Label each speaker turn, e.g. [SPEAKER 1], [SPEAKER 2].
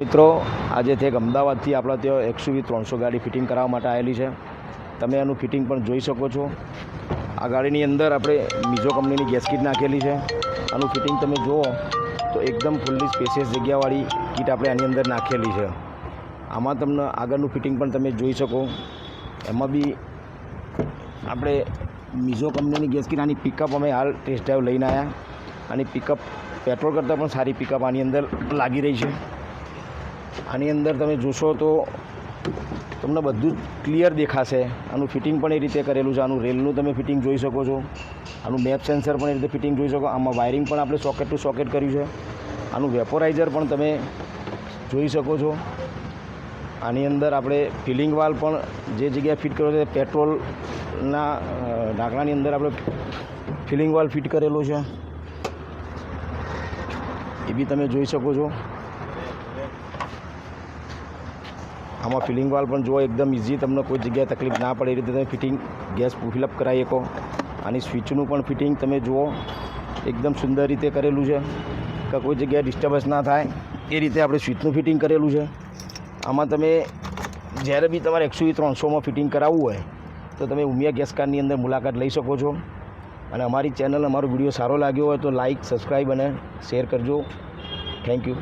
[SPEAKER 1] મિત્રો આજે એક અમદાવાદથી આપણા ત્યાં XUV 300 ગાડી ફિટિંગ કરાવવા માટે આવેલી છે। તમે આનું ફિટિંગ પણ જોઈ શકો છો। આ ગાડીની અંદર આપણે મિઝો કંપનીની ગેસ કીટ નાખેલી છે। આનું ફિટિંગ તમે જુઓ તો એકદમ ફૂલ્લી સ્પેશિયસ જગ્યાવાળી કીટ આપણે આની અંદર નાખેલી છે। આમાં તમને આગળનું ફિટિંગ પણ તમે જોઈ શકો। એમાં બી આપણે મિઝો કંપનીની ગેસ કીટ, આની પિકઅપ અમે હાલ ટેસ્ટ ડ્રાઈવ લઈને આવ્યા। આની પિકઅપ પેટ્રોલ કરતાં પણ સારી પિકઅપ આની અંદર લાગી રહી છે। આની અંદર તમે જોશો તો તમને બધું ક્લિયર દેખાશે। આનું ફિટિંગ પણ એ રીતે કરેલું છે। આનું રેલનું તમે ફિટિંગ જોઈ શકો છો। આનું મેપ સેન્સર પણ એ રીતે ફિટિંગ જોઈ શકો। આમાં વાયરિંગ પણ આપણે સોકેટ ટુ સોકેટ કર્યું છે। આનું વેપોરાઇઝર પણ તમે જોઈ શકો છો। આની અંદર આપણે ફિલિંગ વાલ્વ પણ જે જગ્યાએ ફિટ કર્યો છે પેટ્રોલના ઢાંકણાની અંદર આપણે ફિલિંગ વાલ્વ ફિટ કરેલો છે, એ બી તમે જોઈ શકો છો। આમાં ફિલિંગ વાલ્વ પણ જુઓ, એકદમ ઇઝી, તમને કોઈ જગ્યાએ તકલીફ ના પડે એ રીતે તમે ફિટિંગ ગેસ ફિલઅપ કરાવી શકો। આની સ્વિચનું પણ ફિટિંગ તમે જુઓ, એકદમ સુંદર રીતે કરેલું છે કે કોઈ જગ્યાએ ડિસ્ટર્બન્સ ના થાય એ રીતે આપણે સ્વિચનું ફિટિંગ કરેલું છે। આમાં તમે જ્યારે બી તમારે XUV 300માં ફિટિંગ કરાવવું હોય તો તમે ઉમિયા ગેસ કારની અંદર મુલાકાત લઈ શકો છો। અને અમારી ચેનલ, અમારો વિડીયો સારો લાગ્યો હોય તો લાઇક, સબસ્ક્રાઈબ અને શેર કરજો। Thank you.